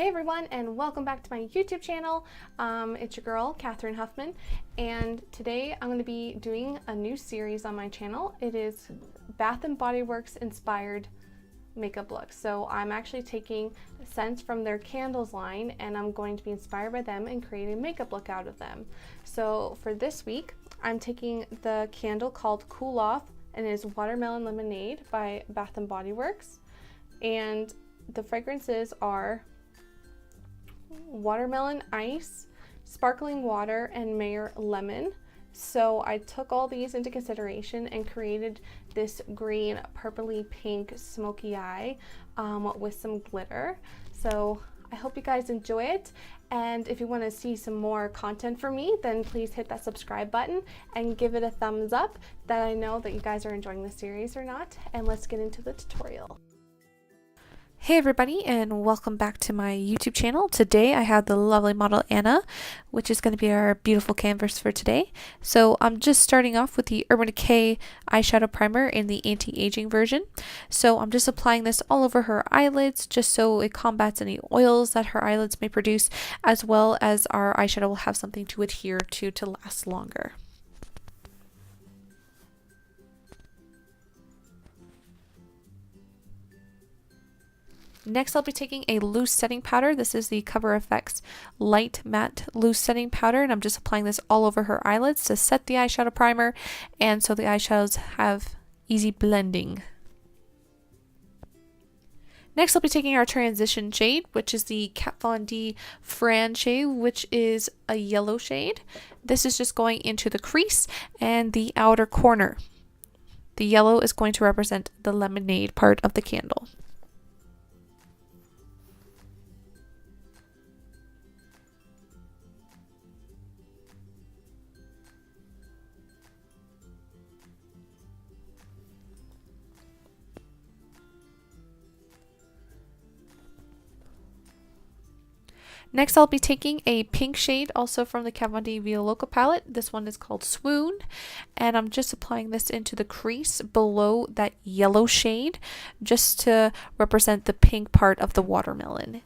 Hey everyone, and welcome back to my YouTube channel. It's your girl, Catherine Huffman, and today I'm going to be doing a new series on my channel. It is Bath & Body Works inspired makeup looks. So I'm actually taking scents from their candles line and I'm going to be inspired by them and creating a makeup look out of them. So for this week, I'm taking the candle called Cool Off, and it is Watermelon Lemonade by Bath & Body Works. And the fragrances are watermelon ice, sparkling water, and Mayor lemon. So I took all these into consideration and created this green purpley pink smoky eye with some glitter. So I hope you guys enjoy it, and if you want to see some more content from me, then please hit that subscribe button and give it a thumbs up that I know that you guys are enjoying the series or not. And let's get into the tutorial. Hey everybody, and welcome back to my YouTube channel. Today I have the lovely model Anna, which is going to be our beautiful canvas for today. So I'm just starting off with the Urban Decay eyeshadow primer in the anti-aging version. So I'm just applying this all over her eyelids just so it combats any oils that her eyelids may produce, as well as our eyeshadow will have something to adhere to last longer. Next, I'll be taking a loose setting powder. This is the Coverfx Light Matte Loose Setting Powder, and I'm just applying this all over her eyelids to set the eyeshadow primer, and so the eyeshadows have easy blending. Next, I'll be taking our transition shade, which is the Kat Von D Fran shade, which is a yellow shade. This is just going into the crease and the outer corner. The yellow is going to represent the lemonade part of the candle. Next, I'll be taking a pink shade, also from the Kat Von D Viva Loca palette. This one is called Swoon, and I'm just applying this into the crease below that yellow shade, just to represent the pink part of the watermelon.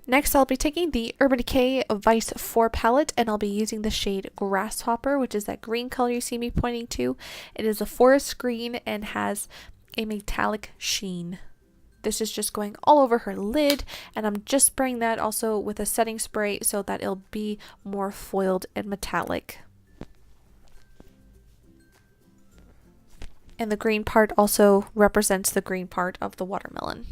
Next, I'll be taking the Urban Decay Vice 4 palette, and I'll be using the shade Grasshopper, which is that green color you see me pointing to. It is a forest green and has a metallic sheen. This is just going all over her lid, and I'm just spraying that also with a setting spray so that it'll be more foiled and metallic. And the green part also represents the green part of the watermelon.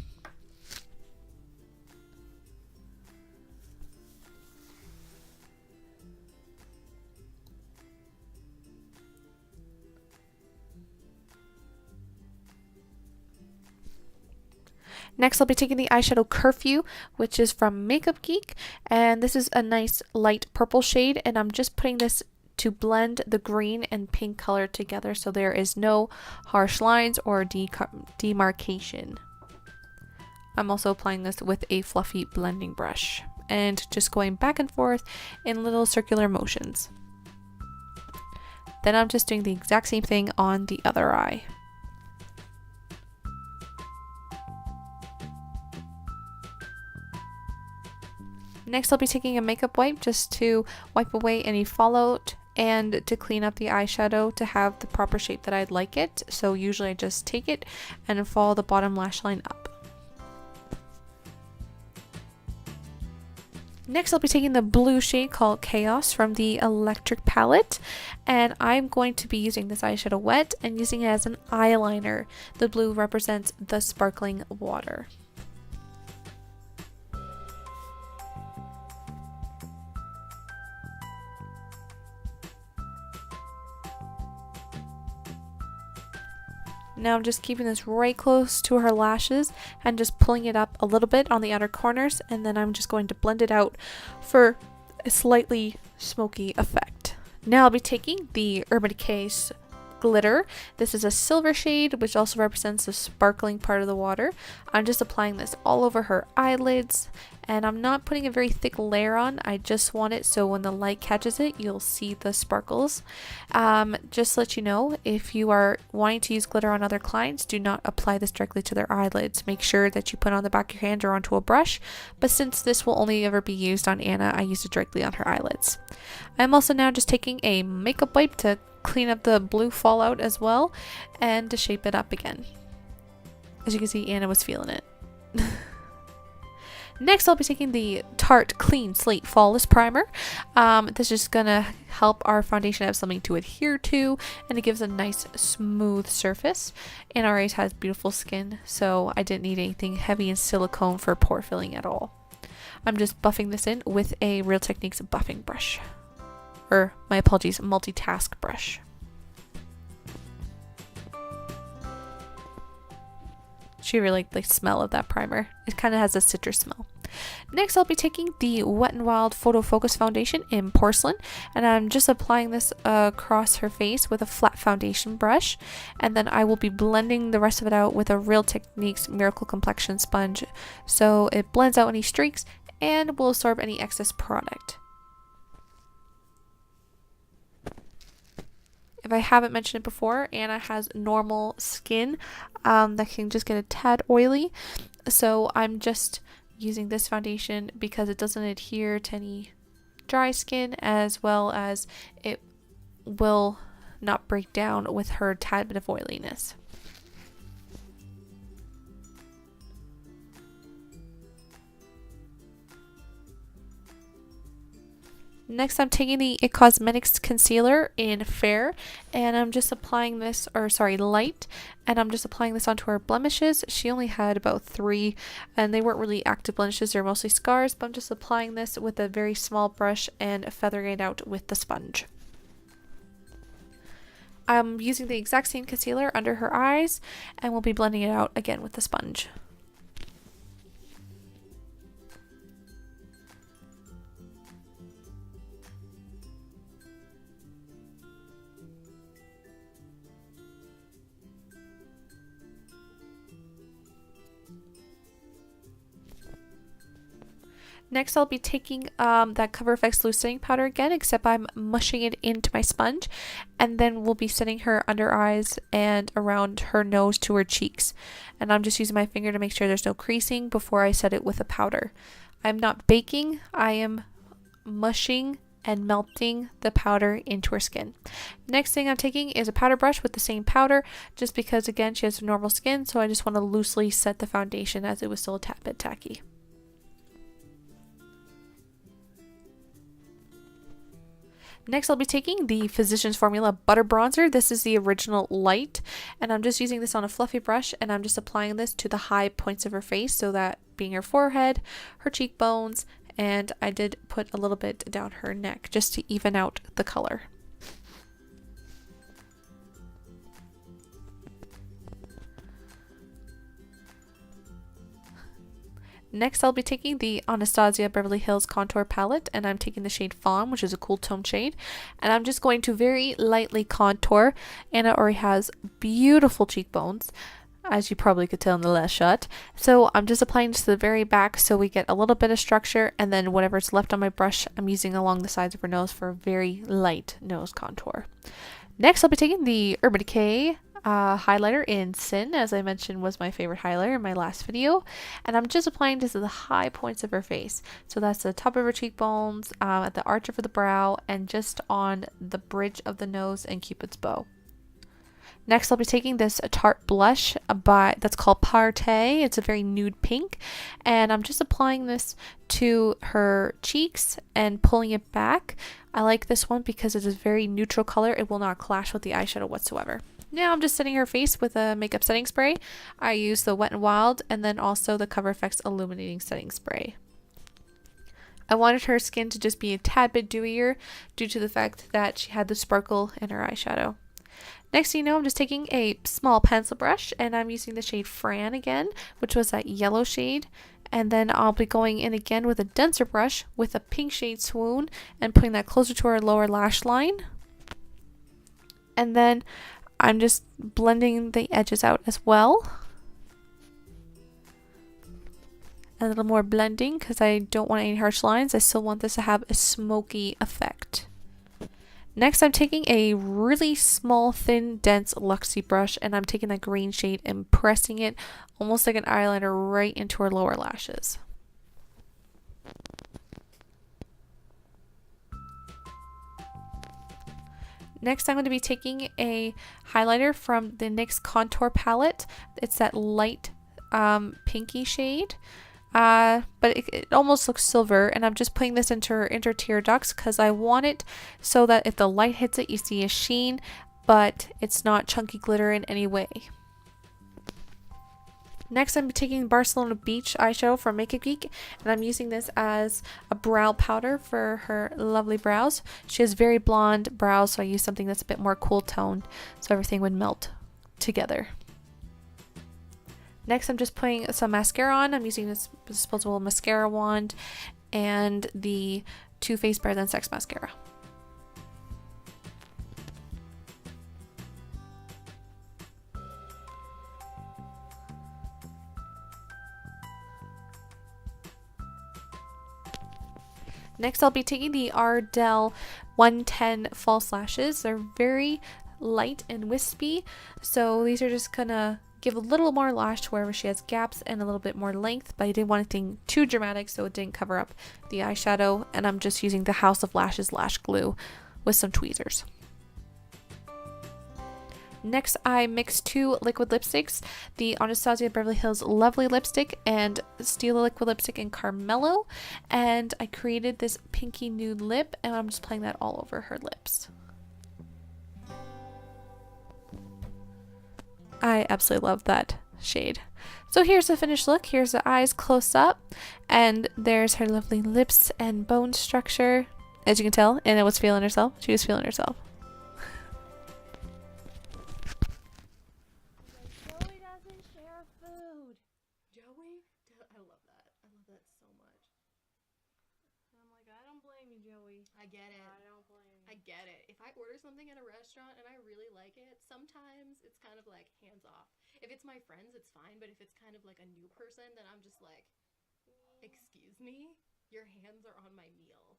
Next, I'll be taking the eyeshadow Curfew, which is from Geek, and this is a nice light purple shade, and I'm just putting this to blend the green and pink color together so there is no harsh lines or demarcation. I'm also applying this with a fluffy blending brush and just going back and forth in little circular motions. Then I'm just doing the exact same thing on the other eye. Next, I'll be taking a makeup wipe just to wipe away any fallout and to clean up the eyeshadow to have the proper shape that I'd like it. So usually I just take it and follow the bottom lash line up. Next, I'll be taking the blue shade called Chaos from the Electric palette, and I'm going to be using this eyeshadow wet and using it as an eyeliner. The blue represents the sparkling water. Now I'm just keeping this right close to her lashes and just pulling it up a little bit on the outer corners, and then I'm just going to blend it out for a slightly smoky effect. Now I'll be taking the Urban Decay glitter. This is a silver shade, which also represents the sparkling part of the water. I'm just applying this all over her eyelids, and I'm not putting a very thick layer on. I just want it so when the light catches it, you'll see the sparkles. Just to let you know, if you are wanting to use glitter on other clients, do not apply this directly to their eyelids. Make sure that you put it on the back of your hand or onto a brush, but since this will only ever be used on Anna, I used it directly on her eyelids. I'm also now just taking a makeup wipe to clean up the blue fallout as well, and to shape it up again. As you can see, Anna was feeling it. Next, I'll be taking the Tarte Clean Slate Flawless Primer. This is going to help our foundation have something to adhere to, and it gives a nice smooth surface. Anna already has beautiful skin, so I didn't need anything heavy and silicone for pore filling at all. I'm just buffing this in with a Real Techniques buffing brush. Or, my apologies, multitask brush. She really liked the smell of that primer. It kind of has a citrus smell. Next, I'll be taking the Wet n Wild Photo Focus Foundation in Porcelain, and I'm just applying this across her face with a flat foundation brush, and then I will be blending the rest of it out with a Real Techniques Miracle Complexion sponge, so it blends out any streaks and will absorb any excess product. If I haven't mentioned it before, Anna has normal skin that can just get a tad oily, so I'm just using this foundation because it doesn't adhere to any dry skin, as well as it will not break down with her tad bit of oiliness. Next, I'm taking the IT Cosmetics Concealer in Fair, and I'm just applying this, light, and I'm just applying this onto her blemishes. She only had about 3, and they weren't really active blemishes, they're mostly scars, but I'm just applying this with a very small brush and feathering it out with the sponge. I'm using the exact same concealer under her eyes, and we'll be blending it out again with the sponge. Next, I'll be taking that Coverfx loose setting powder again, except I'm mushing it into my sponge, and then we'll be setting her under eyes and around her nose to her cheeks. And I'm just using my finger to make sure there's no creasing before I set it with a powder. I'm not baking, I am mushing and melting the powder into her skin. Next thing I'm taking is a powder brush with the same powder, just because again she has normal skin, so I just want to loosely set the foundation as it was still a tad bit tacky. Next, I'll be taking the Physicians Formula Butter Bronzer. This is the original light, and I'm just using this on a fluffy brush, and I'm just applying this to the high points of her face, so that being her forehead, her cheekbones, and I did put a little bit down her neck just to even out the color. Next, I'll be taking the Anastasia Beverly Hills Contour Palette, and I'm taking the shade Fawn, which is a cool tone shade, and I'm just going to very lightly contour. Anna already has beautiful cheekbones, as you probably could tell in the last shot, so I'm just applying this to the very back so we get a little bit of structure, and then whatever's left on my brush I'm using along the sides of her nose for a very light nose contour. Next, I'll be taking the Urban Decay highlighter in Sin, as I mentioned was my favorite highlighter in my last video, and I'm just applying this to the high points of her face, so that's the top of her cheekbones, at the arch of the brow, and just on the bridge of the nose and Cupid's bow. Next, I'll be taking this Tarte blush that's called Paaarty. It's a very nude pink, and I'm just applying this to her cheeks and pulling it back. I like this one because it is very neutral color. It will not clash with the eyeshadow whatsoever. Now I'm just setting her face with a makeup setting spray. I use the Wet n Wild and then also the Coverfx illuminating setting spray. I wanted her skin to just be a tad bit dewier due to the fact that she had the sparkle in her eyeshadow. Next thing you know, I'm just taking a small pencil brush and I'm using the shade Fran again, which was that yellow shade. And then I'll be going in again with a denser brush with a pink shade Swoon and putting that closer to our lower lash line. And then I'm just blending the edges out as well. A little more blending because I don't want any harsh lines. I still want this to have a smoky effect. Next, I'm taking a really small, thin, dense Luxie brush and I'm taking that green shade and pressing it almost like an eyeliner right into our lower lashes. Next, I'm going to be taking a highlighter from the NYX Contour Palette. It's that light pinky shade. But it almost looks silver, and I'm just putting this into her inner tear ducts because I want it so that if the light hits it, you see a sheen, but it's not chunky glitter in any way. Next, I'm taking Barcelona Beach eyeshadow from Makeup Geek, and I'm using this as a brow powder for her lovely brows. She has very blonde brows, so I use something that's a bit more cool toned so everything would melt together. Next, I'm just putting some mascara on. I'm using this disposable mascara wand and the Too Faced Better Than Sex mascara. Next, I'll be taking the Ardell 110 false lashes. They're very light and wispy, so these are just gonna give a little more lash to wherever she has gaps and a little bit more length, but I didn't want anything too dramatic so it didn't cover up the eyeshadow, and I'm just using the House of Lashes lash glue with some tweezers. Next, I mixed two liquid lipsticks, the Anastasia Beverly Hills Lovely Lipstick and Stila Liquid Lipstick in Carmello, and I created this pinky nude lip, and I'm just playing that all over her lips. I absolutely love that shade. So here's the finished look. Here's the eyes close up, and there's her lovely lips and bone structure, as you can tell. And it was feeling herself. She was feeling herself. Joey doesn't share food. Joey? I love that. I love that so much. I'm like, I don't blame you, Joey. I get it. I don't blame you. I get it. If I order something at a restaurant and I really like it, sometimes it's kind of like hands off. If it's my friends, it's fine, but if it's kind of like a new person, then I'm just like, excuse me? Your hands are on my meal.